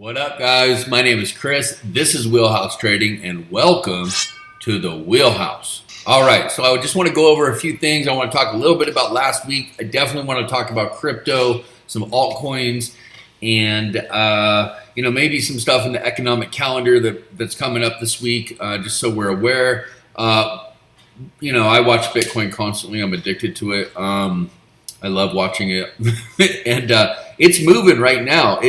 What up, guys? My name is Chris. This is Wheelhouse Trading, and welcome to the Wheelhouse. All right, so I just want to go over a few things. I want to talk a little bit about last week. I definitely want to talk about crypto, some altcoins, and maybe some stuff in the economic calendar that's coming up this week, just so we're aware. I watch Bitcoin constantly. I'm addicted to it. I love watching it, and it's moving right now.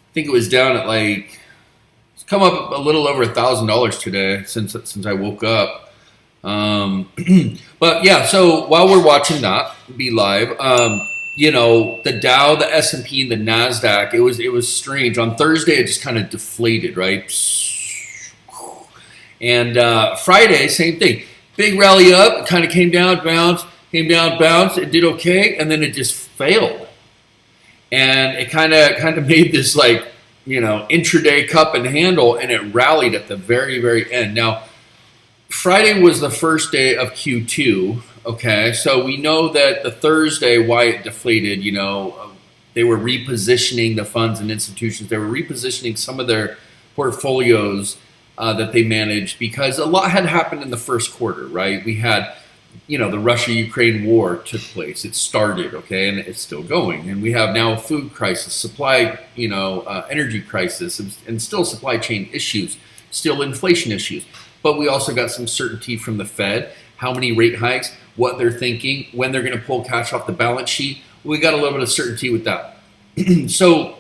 I think it was down at it's come up a little over $1,000 today since I woke up. But yeah, so while we're watching that be live, the Dow, the S&P, and the Nasdaq, it was strange. On Thursday, it just kind of deflated, right? And Friday, same thing. Big rally up, it kind of came down, bounced, came down, bounced. It did okay, and then it just failed. And it kind of made this intraday cup and handle, and it rallied at the very, very end. Now, Friday was the first day of Q2. Okay, so we know that the Thursday, why it deflated, they were repositioning the funds and institutions. They were repositioning some of their portfolios that they managed because a lot had happened in the first quarter, right? We had the Russia-Ukraine war took place. It started, okay, and it's still going. And we have now a food crisis, supply, energy crisis, and still supply chain issues, still inflation issues. But we also got some certainty from the Fed, how many rate hikes, what they're thinking, when they're going to pull cash off the balance sheet. We got a little bit of certainty with that. So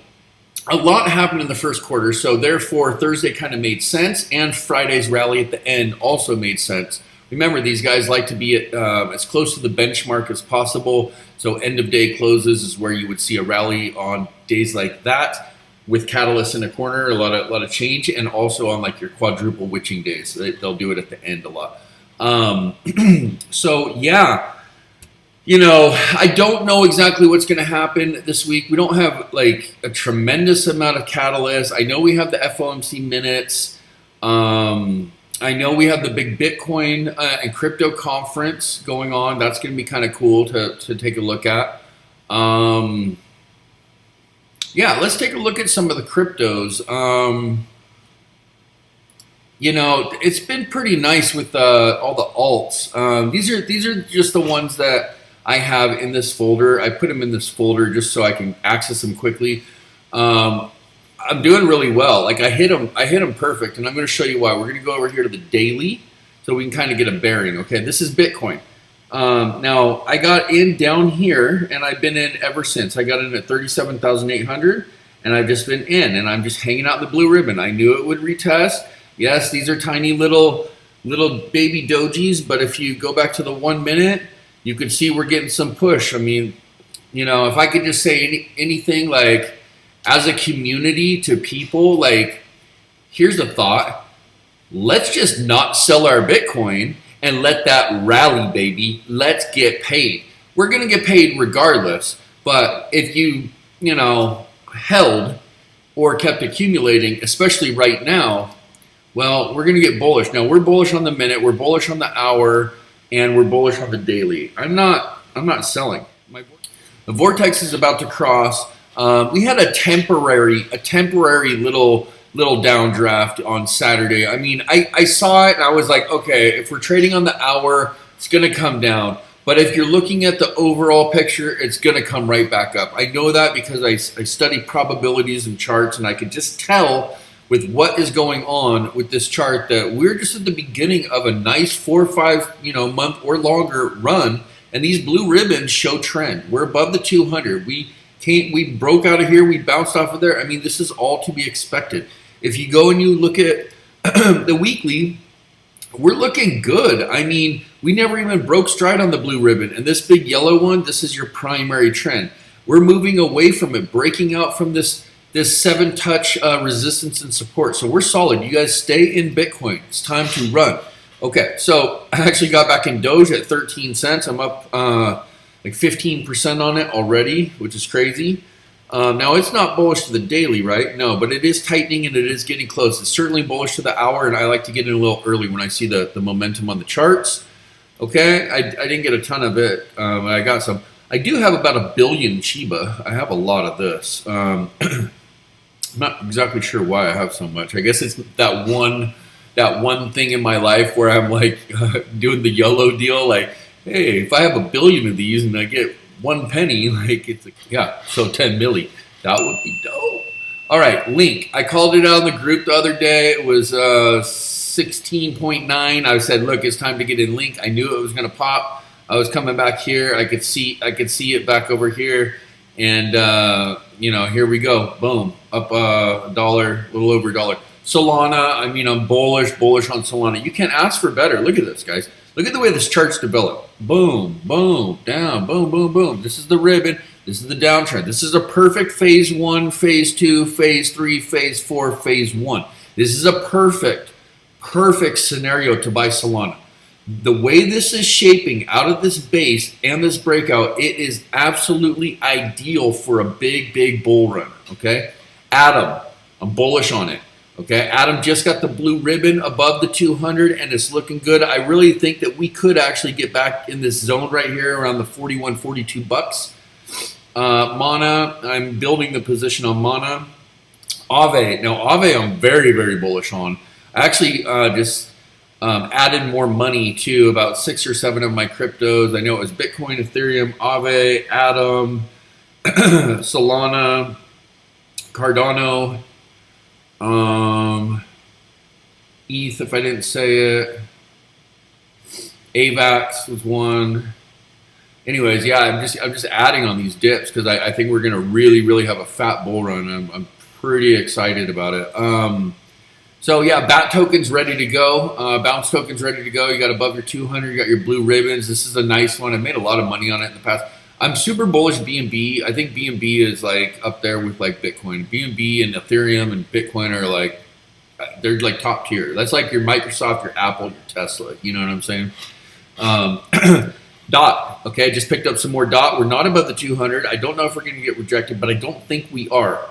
a lot happened in the first quarter. So therefore, Thursday kind of made sense, and Friday's rally at the end also made sense. Remember, these guys like to be at, as close to the benchmark as possible. So end of day closes is where you would see a rally on days like that with catalysts in a corner, a lot of change, and also on your quadruple witching days. They'll do it at the end a lot. So yeah, I don't know exactly what's going to happen this week. We don't have a tremendous amount of catalysts. I know we have the FOMC minutes. I know we have the big Bitcoin and crypto conference going on. That's going to be kind of cool to take a look at. Let's take a look at some of the cryptos. It's been pretty nice with all the alts. These are just the ones that I have in this folder. I put them in this folder just so I can access them quickly. I'm doing really well. I hit them perfect, and I'm going to show you why. We're going to go over here to the daily so we can kind of get a bearing. Okay, this is Bitcoin. Now, I got in down here, and I've been in ever since. I got in at 37,800, and I've just been in, and I'm just hanging out the blue ribbon. I knew it would retest. Yes, these are tiny little baby dojis, but if you go back to the 1 minute, you can see we're getting some push. I mean, if I could just say anything as a community to people, here's the thought. Let's just not sell our Bitcoin and let that rally, baby. Let's get paid. We're going to get paid regardless. But if you, held or kept accumulating, especially right now, well, we're going to get bullish. Now, we're bullish on the minute, we're bullish on the hour, and we're bullish on the daily. I'm not selling. The vortex is about to cross. We had a temporary little downdraft on Saturday. I mean, I saw it and I was like, okay, if we're trading on the hour, it's going to come down. But if you're looking at the overall picture, it's going to come right back up. I know that because I study probabilities and charts, and I could just tell with what is going on with this chart that we're just at the beginning of a nice 4 or 5 month or longer run, and these blue ribbons show trend. We're above the 200. We broke out of here. We bounced off of there. I mean, this is all to be expected. If you go and you look at the weekly, we're looking good. I mean, we never even broke stride on the blue ribbon. And this big yellow one, this is your primary trend. We're moving away from it, breaking out from this 7-touch resistance and support. So we're solid. You guys stay in Bitcoin. It's time to run. Okay, so I actually got back in Doge at 13 cents. I'm up 15% on it already, which is crazy. Now, it's not bullish to the daily, right? No, but it is tightening and it is getting close. It's certainly bullish to the hour, and I like to get in a little early when I see the momentum on the charts. Okay, I didn't get a ton of it. I got some. I do have about 1 billion Shiba. I have a lot of this. I'm not exactly sure why I have so much. I guess it's that one thing in my life where I'm like doing the YOLO deal. Like, hey, if I have 1 billion of these and I get 1 penny, like it's like, yeah, so 10 milli. That would be dope. All right, Link. I called it out in the group the other day. It was 16.9. I said, look, it's time to get in Link. I knew it was going to pop. I was coming back here. I could see it back over here, and here we go. Boom, up $1, a little over $1. Solana. I mean, I'm bullish on Solana. You can't ask for better. Look at this, guys. Look at the way this chart's developed. Boom, boom, down, boom, boom, boom. This is the ribbon. This is the downtrend. This is a perfect phase 1, phase 2, phase 3, phase 4, phase 1. This is a perfect scenario to buy Solana. The way this is shaping out of this base and this breakout, it is absolutely ideal for a big bull run, okay? Atom, I'm bullish on it, okay? Atom just got the blue ribbon above the 200 and it's looking good. I really think that we could actually get back in this zone right here around the 41, 42 bucks. Mana, I'm building the position on Mana. Aave, now Aave I'm very bullish on. I actually just added more money to about 6 or 7 of my cryptos. I know it was Bitcoin, Ethereum, Aave, Atom, Solana, Cardano, ETH if I didn't say it, AVAX was one. Anyways, yeah, I'm just adding on these dips because I think we're gonna really have a fat bull run. I'm pretty excited about it. So yeah, BAT token's ready to go. Bounce token's ready to go. You got above your 200. You got your blue ribbons. This is a nice one. I made a lot of money on it in the past. I'm super bullish BNB. I think BNB is like up there with like Bitcoin. BNB and Ethereum and Bitcoin are like they're like top tier. That's like your Microsoft, your Apple, your Tesla. You know what I'm saying? DOT, okay, just picked up some more DOT. We're not above the 200. I don't know if we're going to get rejected, but I don't think we are.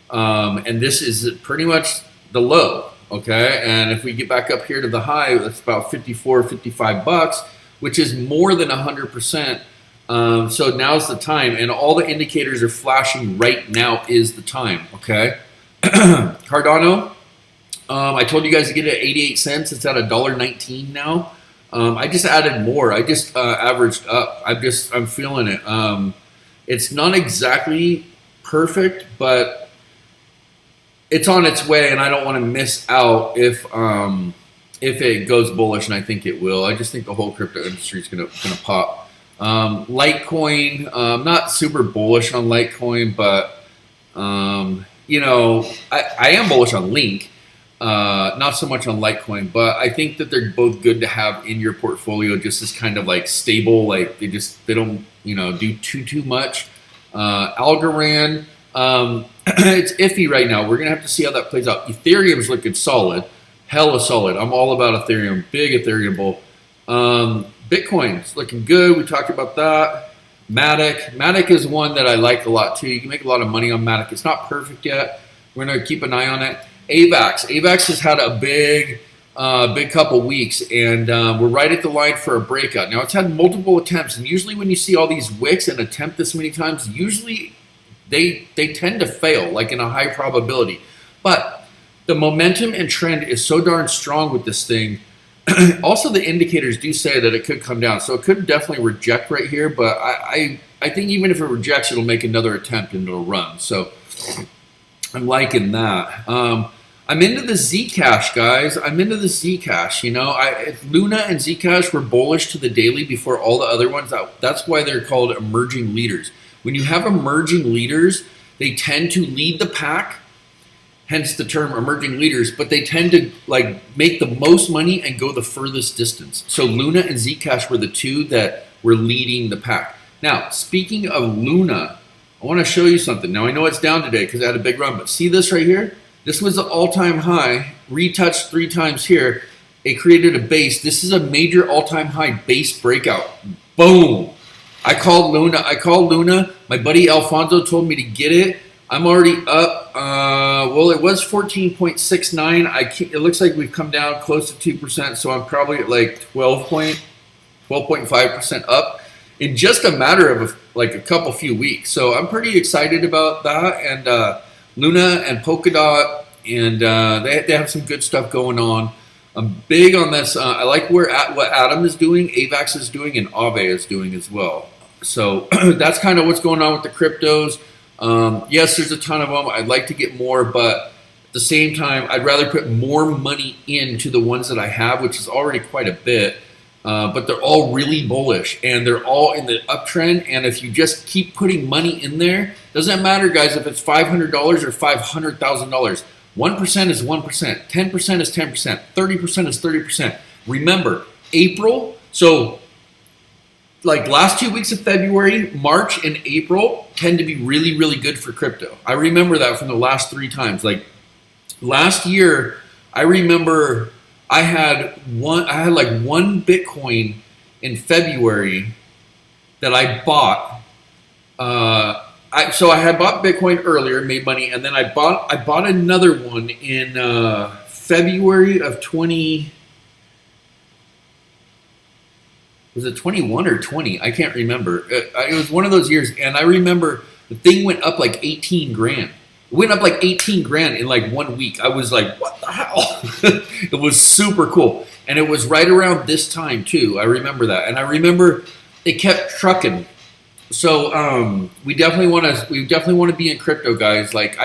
And this is pretty much the low, okay? And if we get back up here to the high, that's about 54, 55 bucks, which is more than 100%. So now's the time, and all the indicators are flashing right now is the time, okay? Cardano, I told you guys to get it at 88 cents. It's at $1.19 now. I just added more. I just averaged up. I'm feeling it. It's not exactly perfect, but it's on its way, and I don't want to miss out if it goes bullish, and I think it will. I just think the whole crypto industry is gonna pop. Litecoin, I'm not super bullish on Litecoin, but I am bullish on Link. Not so much on Litecoin, but I think that they're both good to have in your portfolio just as kind of like stable, like they don't, do too much. Algorand, it's iffy right now. We're going to have to see how that plays out. Ethereum's looking solid, hella solid. I'm all about Ethereum, big Ethereum bull. Bitcoin's looking good. We talked about that. Matic is one that I like a lot too. You can make a lot of money on Matic. It's not perfect yet. We're going to keep an eye on it. AVAX has had a big couple weeks, and we're right at the line for a breakout. Now, it's had multiple attempts, and usually when you see all these wicks and attempt this many times, usually they tend to fail, like in a high probability. But the momentum and trend is so darn strong with this thing. Also, the indicators do say that it could come down, so it could definitely reject right here, but I think even if it rejects, it'll make another attempt and it'll run. So I'm liking that. I'm into the Zcash, guys. I'm into the Zcash. Luna and Zcash were bullish to the daily before all the other ones. That's why they're called emerging leaders. When you have emerging leaders, they tend to lead the pack, hence the term emerging leaders, but they tend to like make the most money and go the furthest distance. So Luna and Zcash were the two that were leading the pack. Now, speaking of Luna, I want to show you something. Now, I know it's down today because I had a big run, but see this right here? This was the all-time high, retouched 3 times here. It created a base. This is a major all-time high base breakout. Boom. I called Luna. My buddy Alfonso told me to get it. I'm already up. Well, it was 14.69. It looks like we've come down close to 2%, so I'm probably at like 12.5% up in just a matter of like a couple few weeks. So I'm pretty excited about that, and Luna and Polkadot, and they have some good stuff going on. I'm big on this. I like what Atom is doing, AVAX is doing, and Aave is doing as well. So that's kind of what's going on with the cryptos. Yes, there's a ton of them. I'd like to get more, but at the same time, I'd rather put more money into the ones that I have, which is already quite a bit. But they're all really bullish, and they're all in the uptrend. And if you just keep putting money in there, doesn't matter, guys, if it's $500 or $500,000. 1% is 1%, 10% is 10%, 30% is 30%. Remember, April, so like last 2 weeks of February, March, and April tend to be really, really good for crypto. I remember that from the last 3 times. Like last year, I remember I had like one Bitcoin in February that I bought. So I had bought Bitcoin earlier, made money, and then I bought another one in February of 20. Was it 21 or 20? I can't remember. It was one of those years, and I remember the thing went up like 18 grand. It went up like 18 grand in like 1 week. I was like, what the hell? It was super cool. And it was right around this time too. I remember that. And I remember it kept trucking. So we definitely want to be in crypto, guys. Like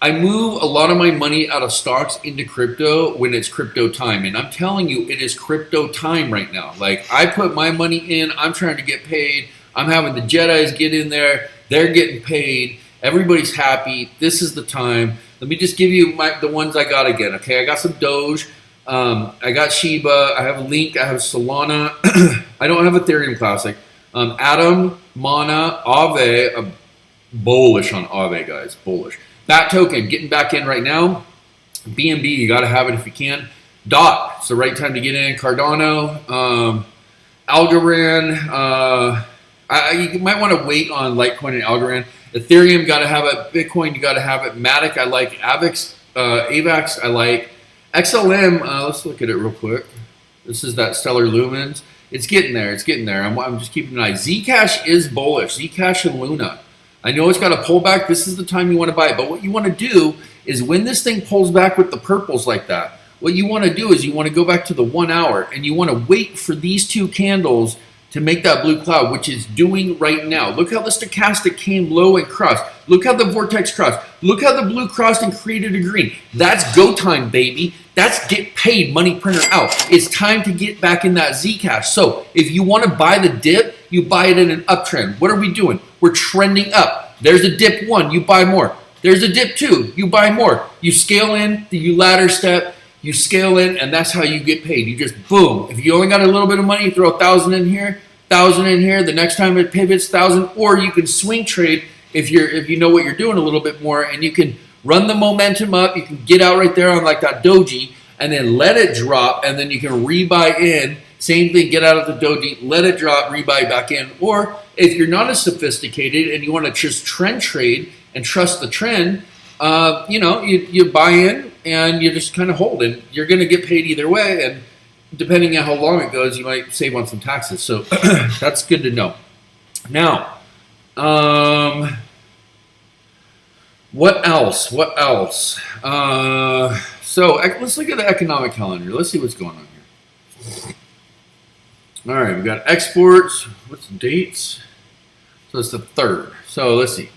I move a lot of my money out of stocks into crypto when it's crypto time. And I'm telling you, it is crypto time right now. Like I put my money in, I'm trying to get paid. I'm having the Jedis get in there. They're getting paid. Everybody's happy. This is the time. Let me just give you the ones I got again. Okay, I got some Doge. I got Shiba. I have Link. I have Solana. I don't have Ethereum Classic. Atom, Mana, Aave. Bullish on Aave, guys. Bullish. That token, getting back in right now. BNB, you got to have it if you can. DOT, it's the right time to get in. Cardano, Algorand. You might want to wait on Litecoin and Algorand. Ethereum, got to have it. Bitcoin, you got to have it. Matic, I like. AVAX, I like. XLM, let's look at it real quick. This is that Stellar Lumens. It's getting there. It's getting there. I'm just keeping an eye. Zcash is bullish. Zcash and Luna. I know it's got a pullback. This is the time you want to buy it. But what you want to do is when this thing pulls back with the purples like that, what you want to do is you want to go back to the 1 hour and you want to wait for these 2 candles to make that blue cloud, which is doing right now. Look how the stochastic came low and crossed. Look how the vortex crossed. Look how the blue crossed and created a green. That's go time, baby. That's get paid, money printer out. It's time to get back in that Zcash. So if you want to buy the dip, you buy it in an uptrend. What are we doing? We're trending up. There's a dip 1, you buy more. There's a dip 2, you buy more. You scale in, you ladder step, you scale in, and that's how you get paid. You just boom. If you only got a little bit of money, you throw 1,000 in here, 1,000 in here. The next time it pivots, 1,000. Or you can swing trade if you know what you're doing a little bit more, and you can run the momentum up. You can get out right there on like that doji, and then let it drop, and then you can rebuy in. Same thing, get out of the doji, let it drop, rebuy back in. Or if you're not as sophisticated and you want to just trend trade and trust the trend, you buy in and you just kind of hold, and you're going to get paid either way. And depending on how long it goes, you might save on some taxes. So that's good to know. Now, what else? So let's look at the economic calendar. Let's see what's going on here. All right, we got exports. What's the dates? So it's the 3rd. So let's see.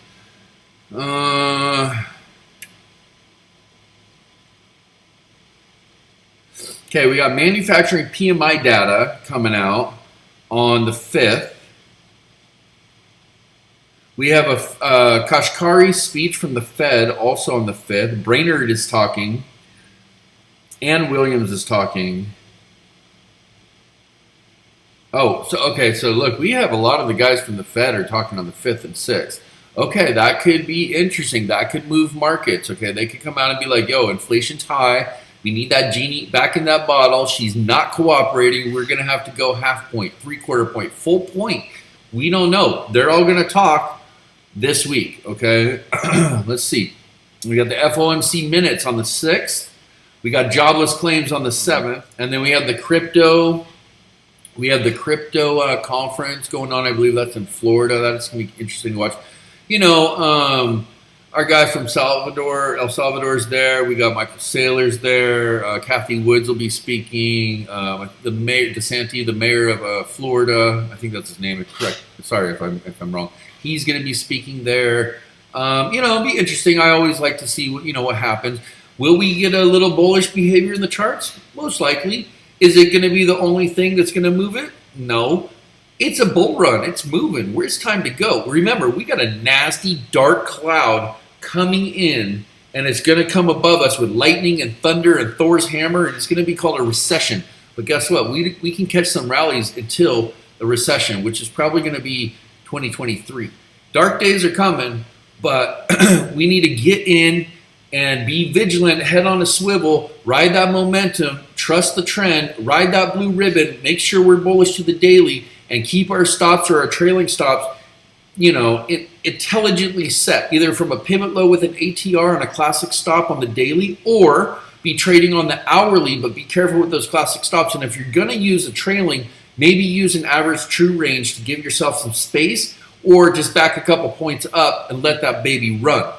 Okay, we got manufacturing PMI data coming out on the 5th. We have a Kashkari speech from the Fed also on the 5th. Brainerd is talking. Ann Williams is talking. Oh, so look, we have a lot of the guys from the Fed are talking on the 5th and 6th. Okay, that could be interesting. That could move markets. Okay, they could come out and be like, yo, inflation's high. We need that genie back in that bottle. She's not cooperating. We're going to have to go half point, 3/4 point, full point. We don't know. They're all going to talk this week, okay? Let's see. We got the FOMC minutes on the 6th. We got jobless claims on the 7th. And then we have the crypto conference going on. I believe that's in Florida. That's going to be interesting to watch. our guy from El Salvador's there. We got Michael Saylor's there. Kathy Woods will be speaking. The mayor, DeSantis, the mayor of Florida, I think that's his name. Correct. Sorry if I'm wrong. He's going to be speaking there. It'll be interesting. I always like to see what happens. Will we get a little bullish behavior in the charts? Most likely. Is it going to be the only thing that's going to move it? No. It's a bull run. It's moving. Where's time to go? Remember, we got a nasty dark cloud coming in, and it's going to come above us with lightning and thunder and Thor's hammer, and it's going to be called a recession. But guess what? We can catch some rallies until the recession, which is probably going to be 2023. Dark days are coming, but we need to get in and be vigilant, head on a swivel, ride that momentum, trust the trend, ride that blue ribbon, make sure we're bullish to the daily, and keep our stops or our trailing stops, intelligently set, either from a pivot low with an ATR and a classic stop on the daily, or be trading on the hourly, but be careful with those classic stops. And if you're going to use a trailing, maybe use an average true range to give yourself some space, or just back a couple points up and let that baby run.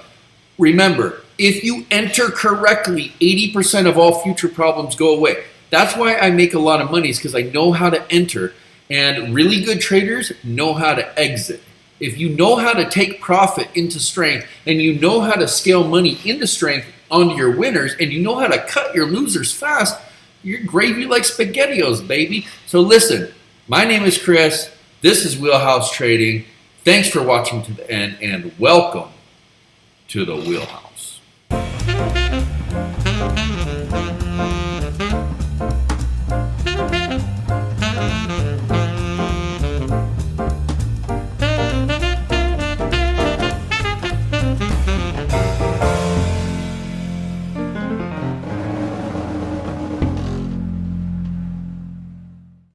Remember, if you enter correctly, 80% of all future problems go away. That's why I make a lot of money, is because I know how to enter, and really good traders know how to exit. If you know how to take profit into strength, and you know how to scale money into strength onto your winners, and you know how to cut your losers fast, you're gravy like SpaghettiOs, baby. So listen, my name is Chris. This is Wheelhouse Trading. Thanks for watching to the end, and welcome to the Wheelhouse.